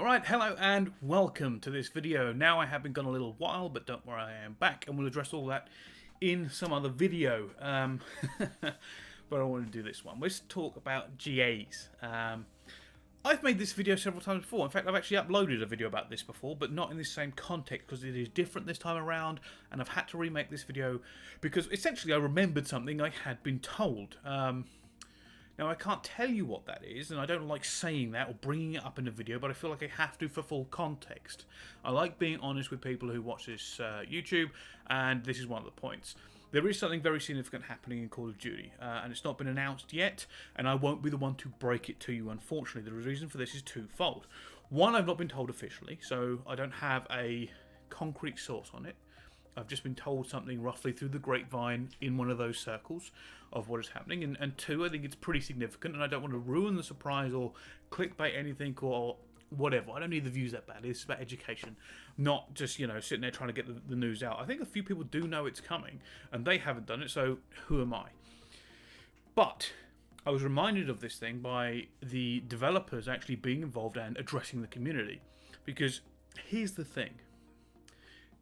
Alright, hello and welcome to this video. Now I have been gone a little while, but don't worry, I am back and we'll address all that in some other video. But I want to do this one. Let's talk about GAs. I've made this video several times before. In fact, I've actually uploaded a video about this before, but not in the same context because it is different this time around, and I've had to remake this video because essentially I remembered something I had been told. Now, I can't tell you what that is, and I don't like saying that or bringing it up in a video, but I feel like I have to for full context. I like being honest with people who watch this YouTube, and this is one of the points. There is something very significant happening in Call of Duty, and it's not been announced yet, and I won't be the one to break it to you, unfortunately. The reason for this is twofold. One, I've not been told officially, so I don't have a concrete source on it. I've just been told something roughly through the grapevine in one of those circles of what is happening. And two, I think it's pretty significant, and I don't want to ruin the surprise or clickbait anything or whatever. I don't need the views that bad. It's about education, not just, you know, sitting there trying to get the news out. I think a few people do know it's coming, and they haven't done it, so who am I? But I was reminded of this thing by the developers actually being involved and addressing the community. Because here's the thing.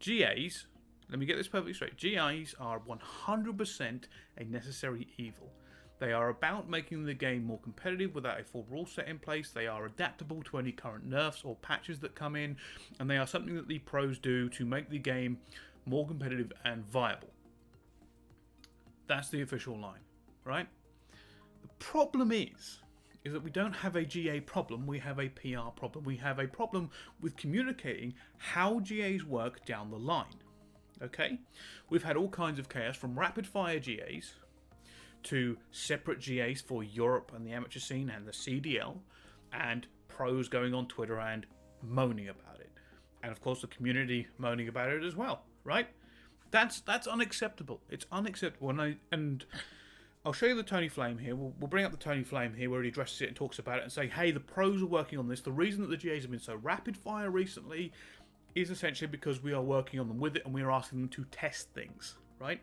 GAs... Let me get this perfectly straight. GAs are 100% a necessary evil. They are about making the game more competitive without a full rule set in place. They are adaptable to any current nerfs or patches that come in. And they are something that the pros do to make the game more competitive and viable. That's the official line, right? The problem is that we don't have a GA problem, we have a PR problem. We have a problem with communicating how GAs work down the line. Okay, we've had all kinds of chaos from rapid fire GAs to separate GAs for Europe and the amateur scene and the CDL, and pros going on Twitter and moaning about it, and of course the community moaning about it as well. Right? That's unacceptable. It's unacceptable, and I'll show you the Tony Flame here. We'll bring up the Tony Flame here where he addresses it and talks about it and say, hey, the pros are working on this. The reason that the GAs have been so rapid fire recently is essentially because we are working on them with it and we are asking them to test things, right?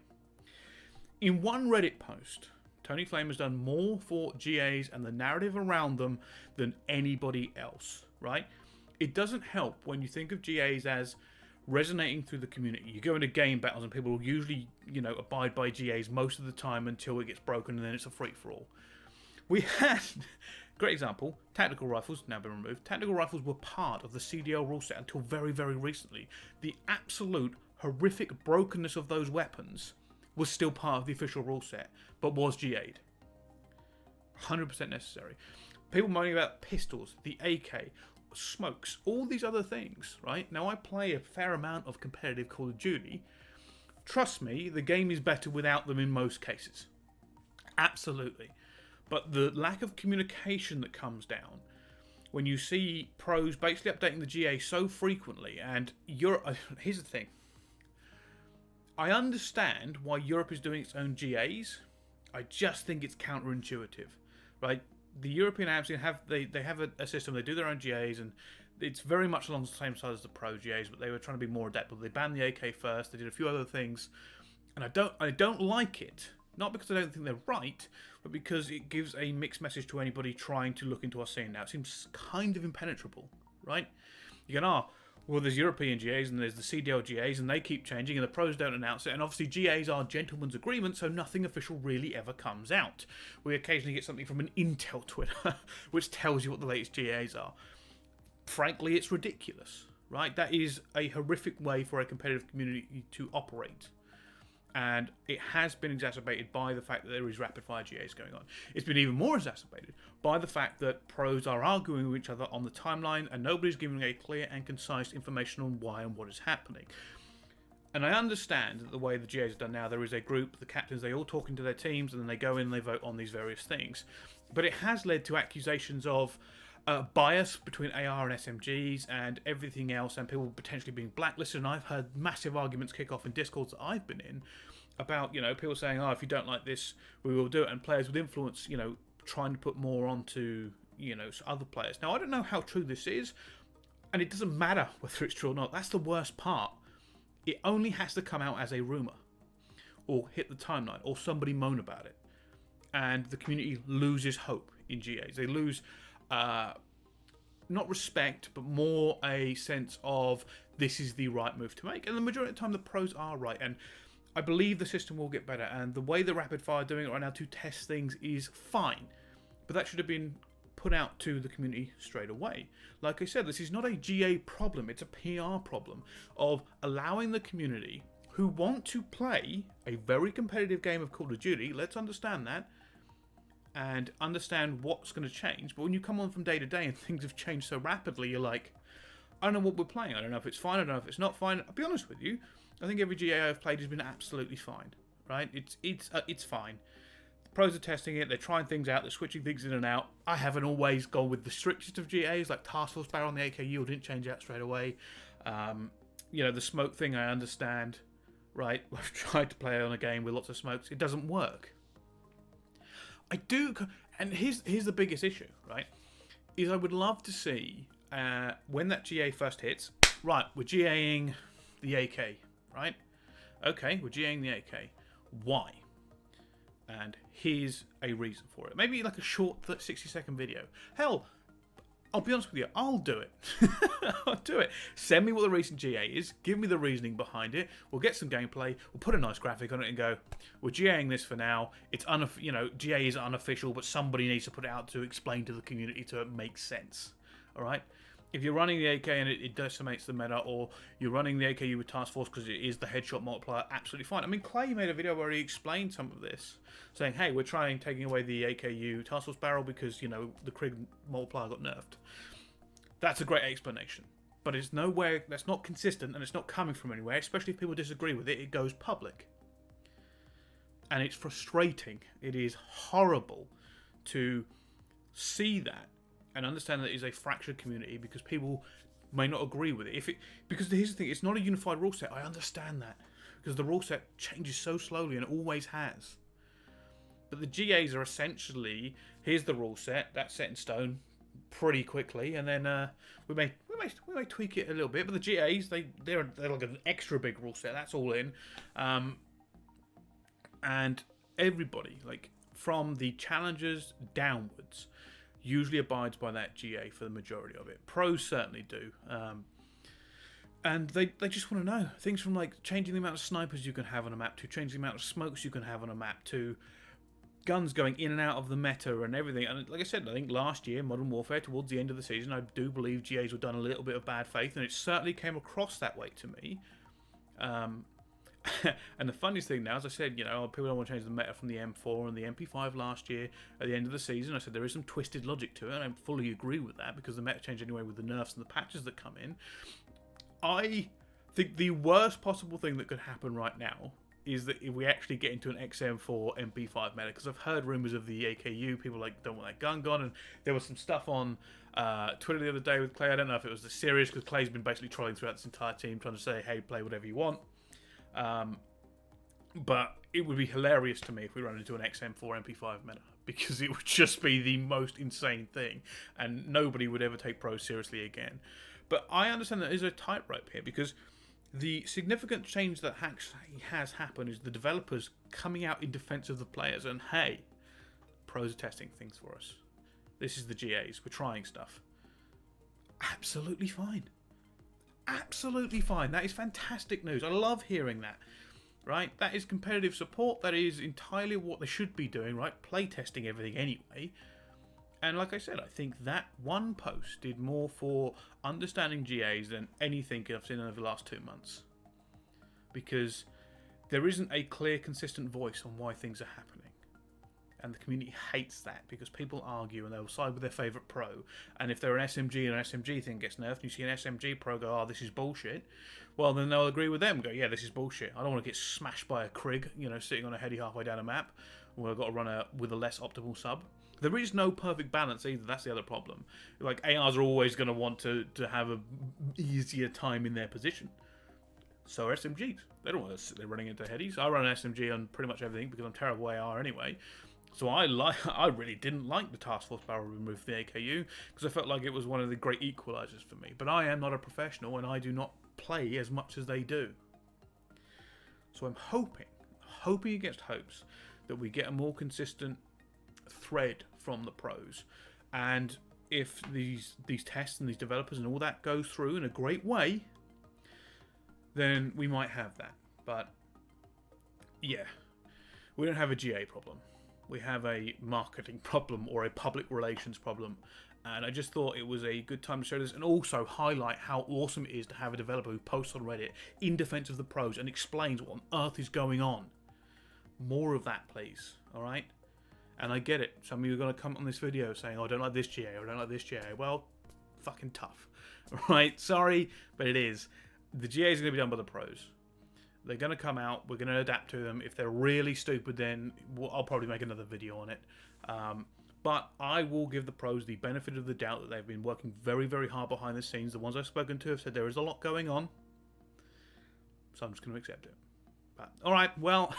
In one Reddit post, Tony Flame has done more for GAs and the narrative around them than anybody else, right? It doesn't help when you think of GAs as resonating through the community. You go into game battles and people will usually, you know, abide by GAs most of the time until it gets broken and then it's a free-for-all. We had, great example, tactical rifles, now been removed. Tactical rifles were part of the CDL rule set until very, very recently. The absolute horrific brokenness of those weapons was still part of the official rule set, but was GA'd. 100% necessary. People moaning about pistols, the AK, smokes, all these other things, right? Now, I play a fair amount of competitive Call of Duty. Trust me, the game is better without them in most cases. Absolutely. But the lack of communication that comes down when you see pros basically updating the GA so frequently, and Europe. Here's the thing. I understand why Europe is doing its own GAs. I just think it's counterintuitive, right? The European apps they have a system. They do their own GAs, and it's very much along the same side as the pro GAs. But they were trying to be more adaptable. They banned the AK first. They did a few other things, and I don't like it. Not because I don't think they're right, but because it gives a mixed message to anybody trying to look into our scene now. It seems kind of impenetrable, right? You go, well, there's European GAs and there's the CDL GAs, and they keep changing, and the pros don't announce it. And obviously GAs are gentlemen's agreements, so nothing official really ever comes out. We occasionally get something from an Intel Twitter, which tells you what the latest GAs are. Frankly, it's ridiculous, right? That is a horrific way for a competitive community to operate. And it has been exacerbated by the fact that there is rapid fire GAs going on. It's been even more exacerbated by the fact that pros are arguing with each other on the timeline and nobody's giving a clear and concise information on why and what is happening. And I understand that the way the GAs are done now, there is a group, the captains, they all talk into their teams and then they go in and they vote on these various things. But it has led to accusations of bias between AR and SMGs and everything else, and people potentially being blacklisted. And I've heard massive arguments kick off in Discords that I've been in about, you know, people saying, oh, if you don't like this, we will do it, and players with influence, you know, trying to put more onto, you know, other players. Now, I don't know how true this is, and it doesn't matter whether it's true or not. That's the worst part. It only has to come out as a rumour or hit the timeline or somebody moan about it, and the community loses hope in GAs. They lose not respect, but more a sense of this is the right move to make. And the majority of the time, the pros are right. And I believe the system will get better. And the way the Rapid Fire are doing it right now to test things is fine. But that should have been put out to the community straight away. Like I said, this is not a GA problem. It's a PR problem of allowing the community who want to play a very competitive game of Call of Duty, let's understand that, and understand what's going to change. But when you come on from day to day and things have changed so rapidly, you're like, I don't know what we're playing. I don't know if it's fine. I don't know if it's not fine. I'll be honest with you. I think every GA I've played has been absolutely fine. Right? It's fine. The pros are testing it. They're trying things out. They're switching things in and out. I haven't always gone with the strictest of GAs, like Task Force Barrel on the AKU didn't change out straight away. The smoke thing I understand. Right? I've tried to play on a game with lots of smokes. It doesn't work. I do, and here's the biggest issue, right? Is I would love to see when that GA first hits. Right, we're GAing the AK, right? Okay, we're GAing the AK. Why? And here's a reason for it. Maybe like a short 60-second video. Hell, I'll be honest with you, I'll do it. I'll do it. Send me what the recent GA is. Give me the reasoning behind it. We'll get some gameplay. We'll put a nice graphic on it and go, we're GAing this for now. It's GA is unofficial, but somebody needs to put it out to explain to the community to make sense. All right? If you're running the AK and it decimates the meta, or you're running the AKU with Task Force because it is the headshot multiplier, absolutely fine. I mean, Clay made a video where he explained some of this, saying, hey, we're taking away the AKU Task Force barrel because, the Krig multiplier got nerfed. That's a great explanation. But it's nowhere, that's not consistent, and it's not coming from anywhere, especially if people disagree with it. It goes public. And it's frustrating. It is horrible to see that and understand that it is a fractured community because people may not agree with it. Because here's the thing, it's not a unified rule set. I understand that because the rule set changes so slowly and it always has. But the GAs are essentially, here's the rule set, that's set in stone pretty quickly, and then we may tweak it a little bit. But the GAs, they're like an extra big rule set. That's all in, and everybody, like from the challengers downwards, usually abides by that GA for the majority of it. Pros certainly do. And they just want to know things from like changing the amount of snipers you can have on a map, to changing the amount of smokes you can have on a map, to guns going in and out of the meta and everything. And like I said, I think last year, Modern Warfare, towards the end of the season, I do believe GAs were done a little bit of bad faith, and it certainly came across that way to me. And the funniest thing now, as I said, people don't want to change the meta from the M4 and the MP5 last year at the end of the season. I said there is some twisted logic to it, and I fully agree with that because the meta changed anyway with the nerfs and the patches that come in. I think the worst possible thing that could happen right now is that if we actually get into an XM4 MP5 meta, because I've heard rumours of the AKU, people don't want that gun gone, and there was some stuff on Twitter the other day with Clay. I don't know if it was the serious, because Clay's been basically trolling throughout this entire team, trying to say, hey, play whatever you want. But it would be hilarious to me if we run into an XM4 MP5 meta, because it would just be the most insane thing, and nobody would ever take pros seriously again. But I understand that there's a tightrope here, because the significant change that has happened is the developers coming out in defense of the players, and hey, pros are testing things for us. This is the GAs. We're trying stuff. Absolutely fine. Absolutely fine. That is fantastic news. I love hearing that. Right? That is competitive support. That is entirely what they should be doing, right? Play testing everything anyway. And like I said, I think that one post did more for understanding GAs than anything I've seen over the last 2 months. Because there isn't a clear, consistent voice on why things are happening. And the community hates that, because people argue and they'll side with their favourite pro. And if they're an SMG and an SMG thing gets nerfed, and you see an SMG pro go, oh, this is bullshit, well, then they'll agree with them and go, yeah, this is bullshit. I don't want to get smashed by a Krig, sitting on a heady halfway down a map, where I've got to run with a less optimal sub. There is no perfect balance either. That's the other problem. Like, ARs are always going to want to have an easier time in their position. So are SMGs. They don't want to sit there running into headies. I run an SMG on pretty much everything because I'm terrible AR anyway. So I really didn't like the Task Force barrel removed from the AKU, because I felt like it was one of the great equalisers for me. But I am not a professional, and I do not play as much as they do. So I'm hoping against hopes, that we get a more consistent thread from the pros. And if these tests and these developers and all that goes through in a great way, then we might have that. But yeah, we don't have a GA problem. We have a marketing problem or a public relations problem. And I just thought it was a good time to show this and also highlight how awesome it is to have a developer who posts on Reddit in defense of the pros and explains what on earth is going on. More of that, please. Alright? And I get it. Some of you are going to come on this video saying, oh, I don't like this GA, or I don't like this GA. Well, fucking tough. Right? Sorry, but it is. The GA is going to be done by the pros. They're going to come out. We're going to adapt to them. If they're really stupid, then I'll probably make another video on it. But I will give the pros the benefit of the doubt that they've been working very, very hard behind the scenes. The ones I've spoken to have said there is a lot going on. So I'm just going to accept it. But, alright, well,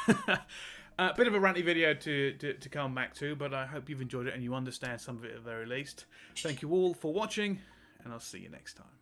a bit of a ranty video to come back to, but I hope you've enjoyed it and you understand some of it at the very least. Thank you all for watching, and I'll see you next time.